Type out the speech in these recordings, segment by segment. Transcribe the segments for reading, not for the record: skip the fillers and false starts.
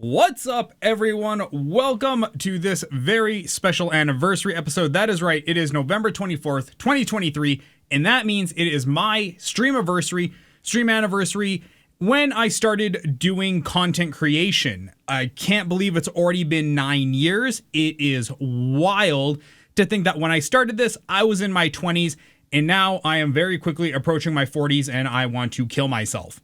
What's up, everyone? Welcome to this very special anniversary episode. That is right, it is November 24th, 2023, and that means it is my stream anniversary when I started doing content creation. I can't believe it's already been 9 years. It is wild to think that when I started this, I was in my 20s, and now I am very quickly approaching my 40s, and I want to kill myself.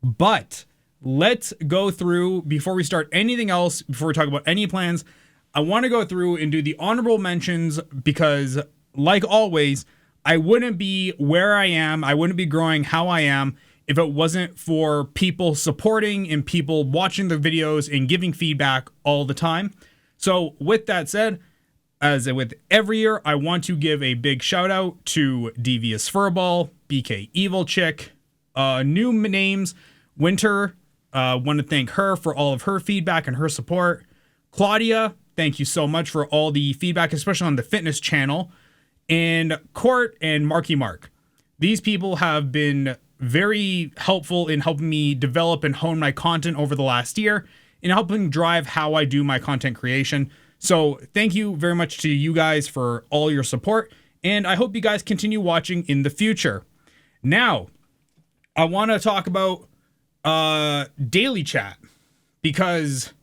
But let's go through, before we start anything else, before we talk about any plans, I want to go through and do the honorable mentions because, like always, I wouldn't be where I am, I wouldn't be growing how I am if it wasn't for people supporting and people watching the videos and giving feedback all the time. So with that said, as with every year, I want to give a big shout out to Devious Furball, BK Evil Chick, new names, Winter. Want to thank her for all of her feedback and her support. Claudia, thank you so much for all the feedback, especially on the fitness channel. And Court and Marky Mark. These people have been very helpful in helping me develop and hone my content over the last year and helping drive how I do my content creation. So thank you very much to you guys for all your support. And I hope you guys continue watching in the future. Now, I want to talk about daily chat, because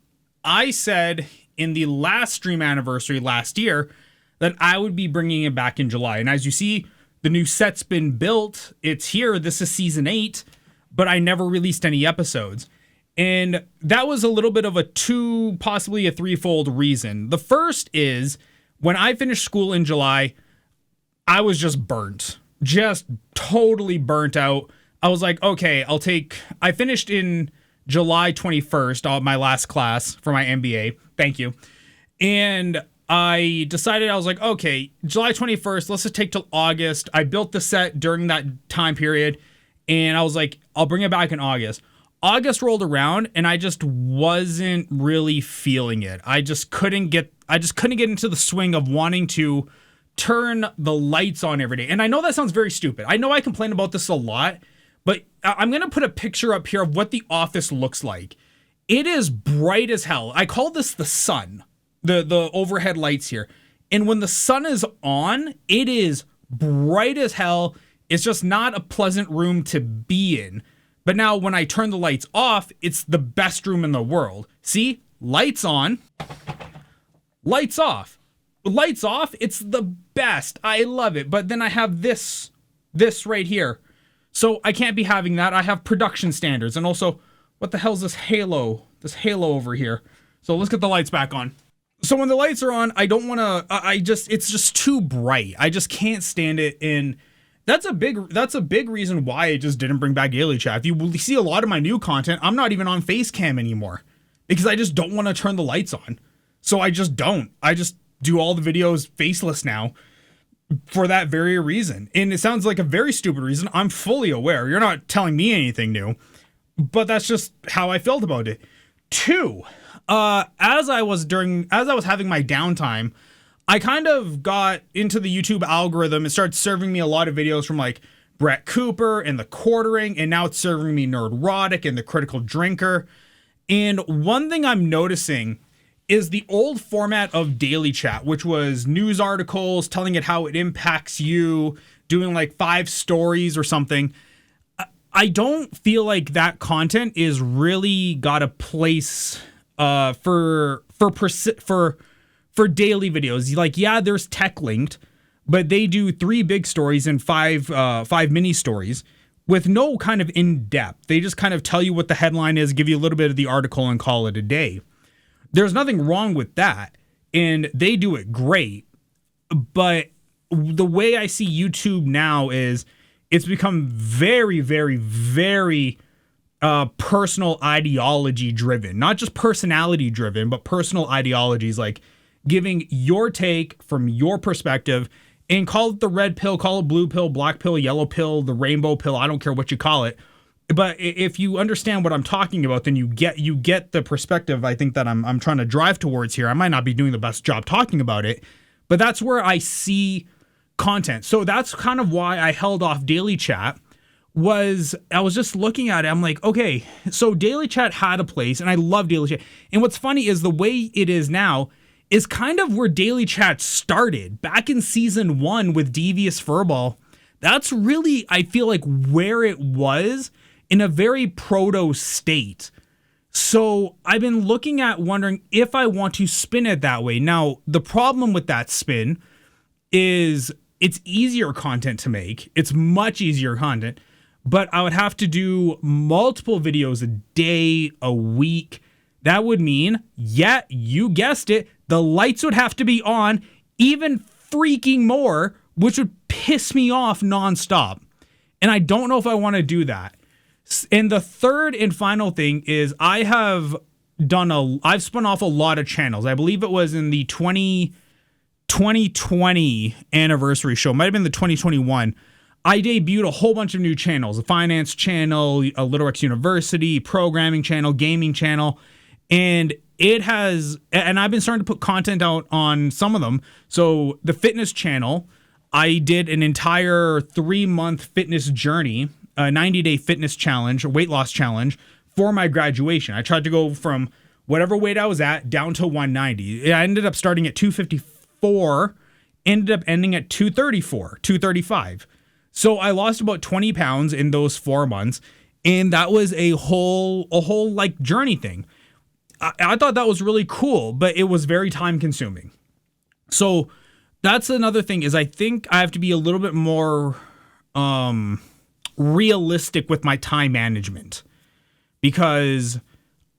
I said in the last stream anniversary last year that I would be bringing it back in July. And as you see, the new set's been built. It's here. This is season 8, but I never released any episodes. And that was a little bit of a possibly a threefold reason. The first is when I finished school in July, I was just burnt, just totally burnt out. I was like, okay, I finished in July 21st, my last class for my MBA. Thank you. And I decided, I was like, okay, July 21st, let's just take till August. I built the set during that time period. And I was like, I'll bring it back in August. August rolled around and I just wasn't really feeling it. I just couldn't get into the swing of wanting to turn the lights on every day. And I know that sounds very stupid. I know I complain about this a lot. But I'm going to put a picture up here of what the office looks like. It is bright as hell. I call this the sun, the overhead lights here. And when the sun is on, it is bright as hell. It's just not a pleasant room to be in. But now when I turn the lights off, it's the best room in the world. See? Lights on. Lights off. Lights off. It's the best. I love it. But then I have this right here. So I can't be having that. I have production standards. And also, what the hell is this halo? This halo over here. So let's get the lights back on. So when the lights are on, I don't want to, it's just too bright. I just can't stand it. And that's a big reason why I just didn't bring back daily chat. If you see a lot of my new content, I'm not even on Facecam anymore because I just don't want to turn the lights on. So I just don't. I just do all the videos faceless now. For that very reason. And it sounds like a very stupid reason. I'm fully aware. You're not telling me anything new. But that's just how I felt about it. 2, as I was having my downtime, I kind of got into the YouTube algorithm and started serving me a lot of videos from like Brett Cooper and The Quartering, and now it's serving me Nerdrotic and The Critical Drinker. And one thing I'm noticing is the old format of daily chat, which was news articles telling it how it impacts you, doing like 5 stories or something. I don't feel like that content is really got a place for daily videos. Like, yeah, there's Tech Linked, but they do 3 big stories and 5 mini stories with no kind of in-depth. They just kind of tell you what the headline is, give you a little bit of the article, and call it a day. There's nothing wrong with that, and they do it great, but the way I see YouTube now is it's become very, very, very personal ideology driven. Not just personality driven, but personal ideologies, like giving your take from your perspective, and call it the red pill, call it blue pill, black pill, yellow pill, the rainbow pill, I don't care what you call it. But if you understand what I'm talking about, then you get the perspective I think that I'm trying to drive towards here. I might not be doing the best job talking about it, but that's where I see content. So that's kind of why I held off daily chat was I was just looking at it. I'm like, okay, so Daily Chat had a place, and I love Daily Chat. And what's funny is the way it is now is kind of where Daily Chat started back in season 1 with Devious Furball. That's really, I feel like, where it was in a very proto state. So I've been looking at wondering if I want to spin it that way. Now, the problem with that spin is it's easier content to make. It's much easier content, but I would have to do multiple videos a day, a week. That would mean, yeah, you guessed it, the lights would have to be on even freaking more, which would piss me off nonstop. And I don't know if I want to do that. And the third and final thing is I've spun off a lot of channels. I believe it was in the 2020 anniversary show, might have been the 2021. I debuted a whole bunch of new channels, a finance channel, a Little Rex University, programming channel, gaming channel, and I've been starting to put content out on some of them. So the fitness channel, I did an entire 3-month fitness journey, a 90-day fitness challenge, a weight loss challenge for my graduation. I tried to go from whatever weight I was at down to 190. I ended up starting at 254, ended up ending at 234, 235. So I lost about 20 pounds in those 4 months, and that was a whole like journey thing. I thought that was really cool, but it was very time consuming. So that's another thing is I think I have to be a little bit more realistic with my time management because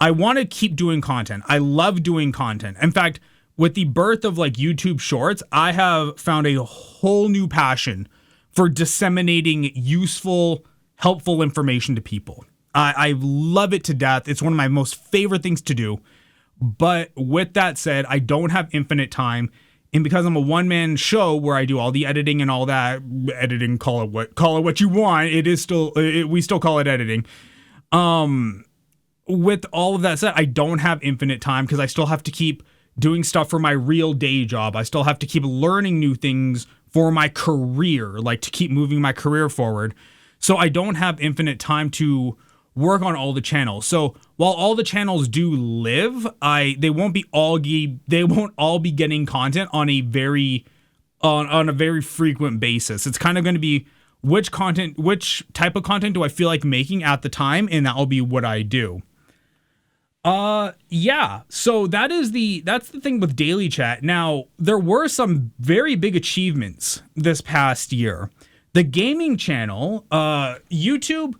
I want to keep doing content. I love doing content. In fact, with the birth of like YouTube Shorts, I have found a whole new passion for disseminating useful, helpful information to people. I love it to death. It's one of my most favorite things to do. But with that said, I don't have infinite time. And because I'm a one-man show where I do all the editing and all that, editing, call it what you want. It is still, we still call it editing. With all of that said, I don't have infinite time because I still have to keep doing stuff for my real day job. I still have to keep learning new things for my career, like to keep moving my career forward. So I don't have infinite time to work on all the channels. So while all the channels do live, they won't all be getting content on a very frequent basis. It's kind of going to be which type of content do I feel like making at the time, and that'll be what I do. Yeah. So that's the thing with Daily Chat. Now, there were some very big achievements this past year. The gaming channel, YouTube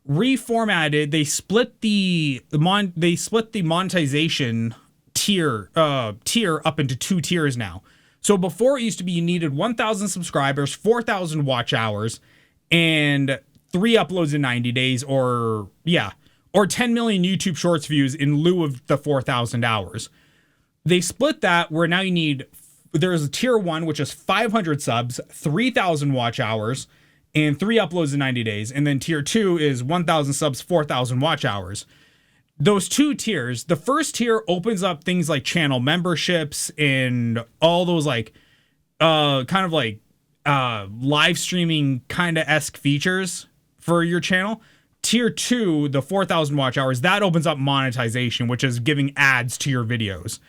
reformatted. They split the monetization tier up into 2 tiers now. So before it used to be you needed 1,000 subscribers, 4,000 watch hours, and 3 uploads in 90 days, or 10 million YouTube Shorts views in lieu of the 4,000 hours. They split that where now there's a tier 1, which is 500 subs, 3,000 watch hours, and 3 uploads in 90 days. And then tier 2 is 1,000 subs, 4,000 watch hours. Those 2 tiers, the first tier opens up things like channel memberships and all those like kind of like live streaming kind of esque features for your channel. Tier 2, the 4,000 watch hours, that opens up monetization, which is giving ads to your videos.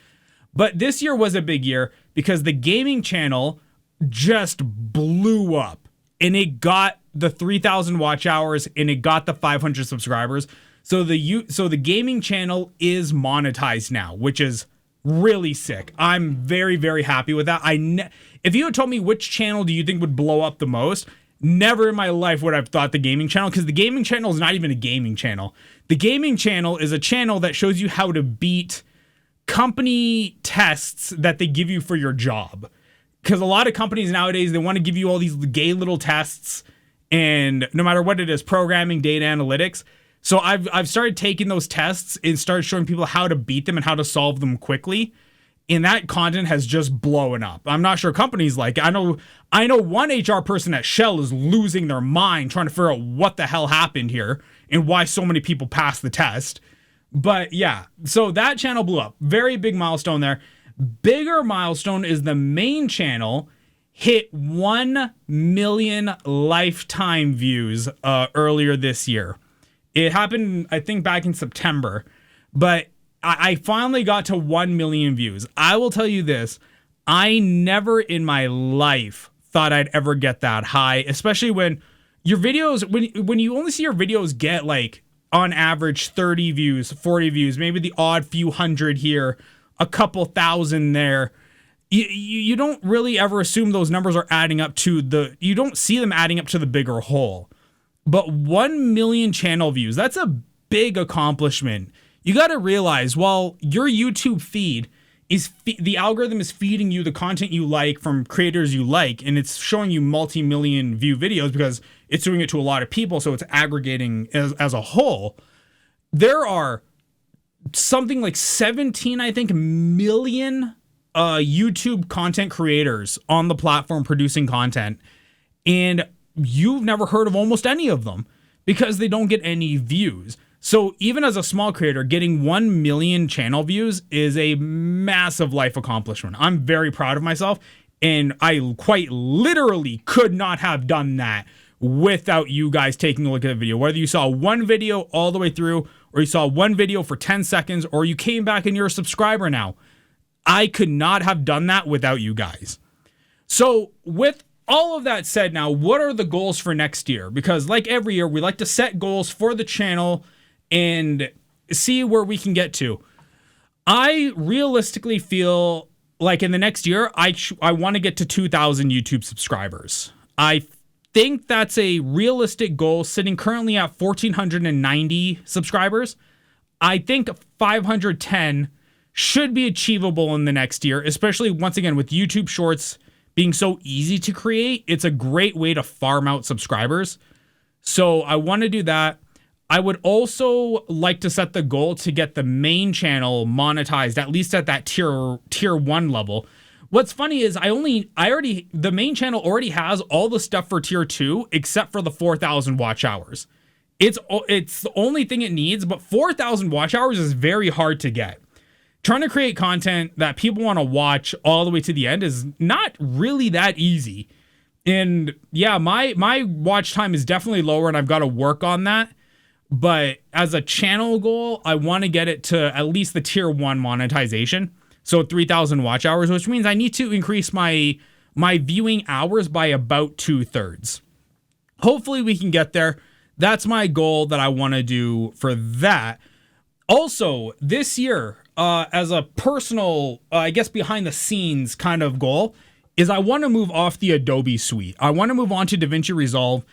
But this year was a big year because the gaming channel just blew up, and it got the 3,000 watch hours and it got the 500 subscribers. So the gaming channel is monetized now, which is really sick. I'm very, very happy with that. If you had told me which channel do you think would blow up the most, never in my life would I have thought the gaming channel, because the gaming channel is not even a gaming channel. The gaming channel is a channel that shows you how to beat company tests that they give you for your job. Because a lot of companies nowadays, they want to give you all these gay little tests, and no matter what it is, programming, data analytics. So I've started taking those tests and started showing people how to beat them and how to solve them quickly. And that content has just blown up. I'm not sure companies like it. I know one HR person at Shell is losing their mind trying to figure out what the hell happened here and why so many people passed the test. But yeah, so that channel blew up. Very big milestone there. Bigger milestone is the main channel hit 1 million lifetime views earlier this year. It happened, I think, back in September, but I finally got to 1 million views. I will tell you this, I never in my life thought I'd ever get that high, especially when your videos, when you only see your videos get like on average 30 views, 40 views, maybe the odd few hundred here, a couple thousand there. You don't really ever assume those numbers are adding up to you don't see them adding up to the bigger whole. But 1 million channel views, that's a big accomplishment. You got to realize, while your YouTube feed the algorithm is feeding you the content you like from creators you like, and it's showing you multi-million view videos because it's doing it to a lot of people, so it's aggregating as a whole. There are something like 17, I think, million YouTube content creators on the platform producing content, and you've never heard of almost any of them because they don't get any views. So even as a small creator, getting 1 million channel views is a massive life accomplishment. I'm very proud of myself, and I quite literally could not have done that without you guys taking a look at the video. Whether you saw one video all the way through, or you saw one video for 10 seconds, or you came back and you're a subscriber now, I could not have done that without you guys. So with all of that said, now, what are the goals for next year? Because like every year, we like to set goals for the channel and see where we can get to. I realistically feel like in the next year, I want to get to 2,000 YouTube subscribers. I think that's a realistic goal, sitting currently at 1,490 subscribers. I think 510 should be achievable in the next year, especially once again with YouTube Shorts being so easy to create. It's a great way to farm out subscribers. So I want to do that. I would also like to set the goal to get the main channel monetized, at least at that tier 1 level. What's funny is the main channel already has all the stuff for tier 2 except for the 4,000 watch hours. It's the only thing it needs, but 4,000 watch hours is very hard to get. Trying to create content that people want to watch all the way to the end is not really that easy. And yeah, my watch time is definitely lower, and I've got to work on that. But as a channel goal, I want to get it to at least the tier 1 monetization. So 3,000 watch hours, which means I need to increase my viewing hours by about 2/3. Hopefully we can get there. That's my goal that I want to do for that. Also, this year, as a personal, I guess behind the scenes kind of goal, is I want to move off the Adobe suite. I want to move on to DaVinci Resolve,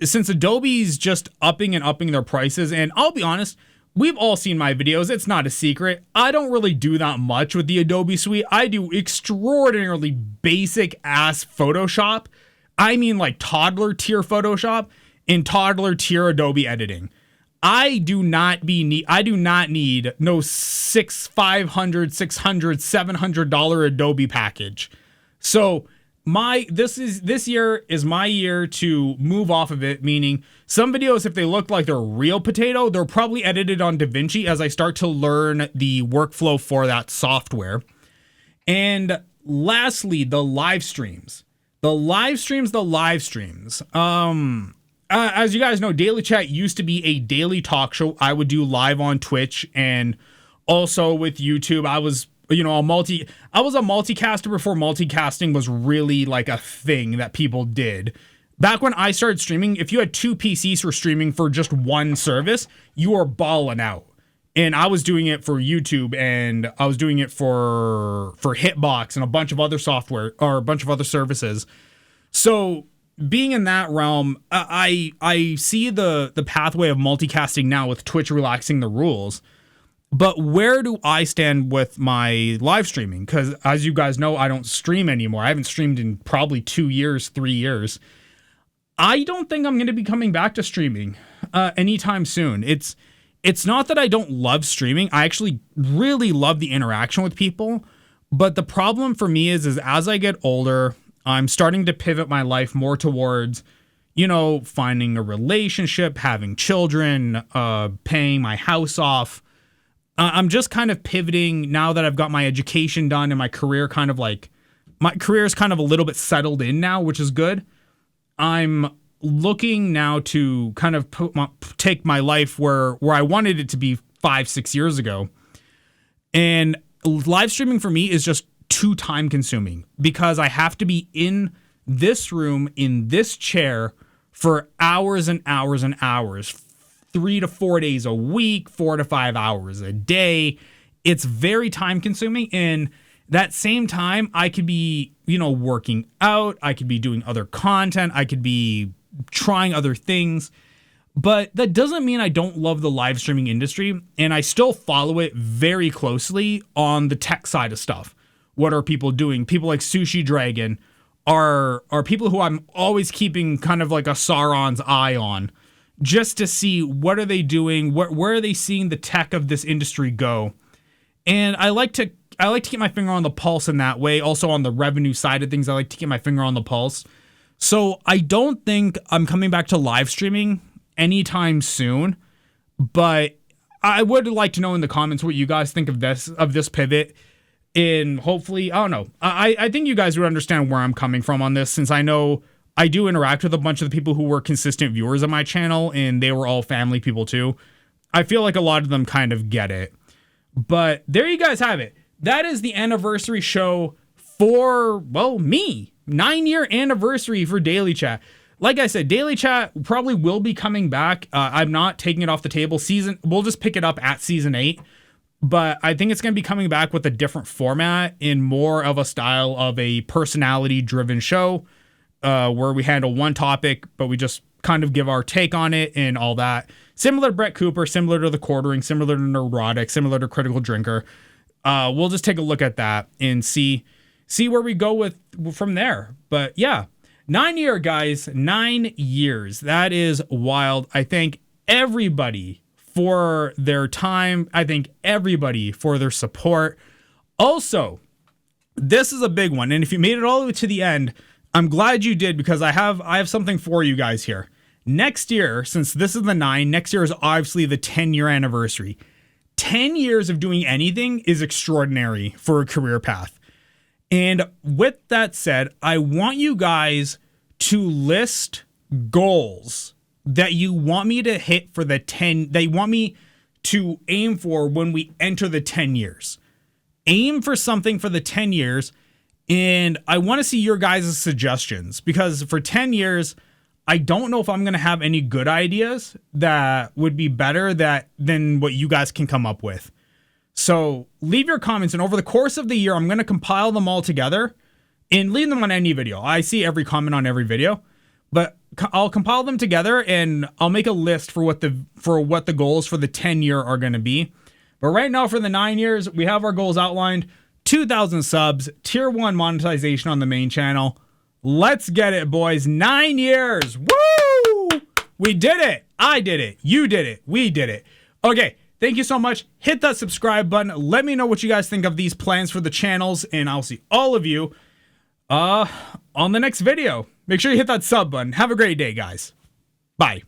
since Adobe's just upping their prices. And I'll be honest, we've all seen my videos. It's not a secret. I don't really do that much with the Adobe suite. I do extraordinarily basic ass Photoshop. I mean like toddler tier Photoshop and toddler tier Adobe editing. I do not need no $500, $600, $700 Adobe package. So this year is my year to move off of it, meaning some videos, if they look like they're real potato, they're probably edited on DaVinci as I start to learn the workflow for that software. And lastly, the live streams. As you guys know, Daily Chat used to be a daily talk show. I would do live on Twitch and also with YouTube. I was a multicaster before multicasting was really like a thing that people did. Back when I started streaming, if you had 2 PCs for streaming for just one service, you were balling out. And I was doing it for YouTube, and I was doing it for Hitbox and a bunch of other software or a bunch of other services. So being in that realm, I see the pathway of multicasting now with Twitch relaxing the rules. But where do I stand with my live streaming? Because as you guys know, I don't stream anymore. I haven't streamed in probably 2 years, 3 years. I don't think I'm going to be coming back to streaming anytime soon. It's not that I don't love streaming. I actually really love the interaction with people. But the problem for me is as I get older, I'm starting to pivot my life more towards, finding a relationship, having children, paying my house off. I'm just kind of pivoting now that I've got my education done and my career kind of like my career is kind of a little bit settled in now, which is good. I'm looking now to kind of take my life where I wanted it to be 5-6 years ago. And live streaming for me is just too time consuming because I have to be in this room, in this chair for hours and hours and hours, 3 to 4 days a week, 4 to 5 hours a day. It's very time consuming. And that same time, I could be, working out. I could be doing other content. I could be trying other things. But that doesn't mean I don't love the live streaming industry. And I still follow it very closely on the tech side of stuff. What are people doing? People like Sushi Dragon are people who I'm always keeping kind of like a Sauron's eye on, just to see what are they doing, where are they seeing the tech of this industry go. And I like to keep my finger on the pulse in that way. Also on the revenue side of things, I like to keep my finger on the pulse. So I don't think I'm coming back to live streaming anytime soon, but I would like to know in the comments what you guys think of this pivot. And hopefully, I don't know. I think you guys would understand where I'm coming from on this, since I know I do interact with a bunch of the people who were consistent viewers of my channel, and they were all family people too. I feel like a lot of them kind of get it. But there you guys have it. That is the anniversary show for, well, me. 9-year anniversary for Daily Chat. Like I said, Daily Chat probably will be coming back. I'm not taking it off the table. We'll just pick it up at season 8. But I think it's going to be coming back with a different format in more of a style of a personality-driven show where we handle one topic, but we just kind of give our take on it and all that. Similar to Brett Cooper, similar to The Quartering, similar to Neurotic, similar to Critical Drinker. We'll just take a look at that and see where we go from there. But yeah, 9-year, guys, 9 years. That is wild. I thank everybody for their time. I thank everybody for their support. Also, this is a big one. And if you made it all the way to the end, I'm glad you did, because I have something for you guys here. Next year, since this is the 9, next year is obviously the 10-year anniversary. 10 years of doing anything is extraordinary for a career path. And with that said, I want you guys to list goals that you want me to hit for the 10, that you want me to aim for when we enter the 10 years. Aim for something for the 10 years. And I want to see your guys' suggestions, because for 10 years, I don't know if I'm going to have any good ideas that would be better than what you guys can come up with. So leave your comments, and over the course of the year, I'm going to compile them all together and leave them on any video. I see every comment on every video, but I'll compile them together and I'll make a list for what the goals for the 10-year are going to be. But right now, for the 9 years, we have our goals outlined. 2,000 subs, tier 1 monetization on the main channel. Let's get it, boys. 9 years. Woo! We did it. I did it. You did it. We did it. Okay. Thank you so much. Hit that subscribe button. Let me know what you guys think of these plans for the channels, and I'll see all of you on the next video. Make sure you hit that sub button. Have a great day, guys. Bye.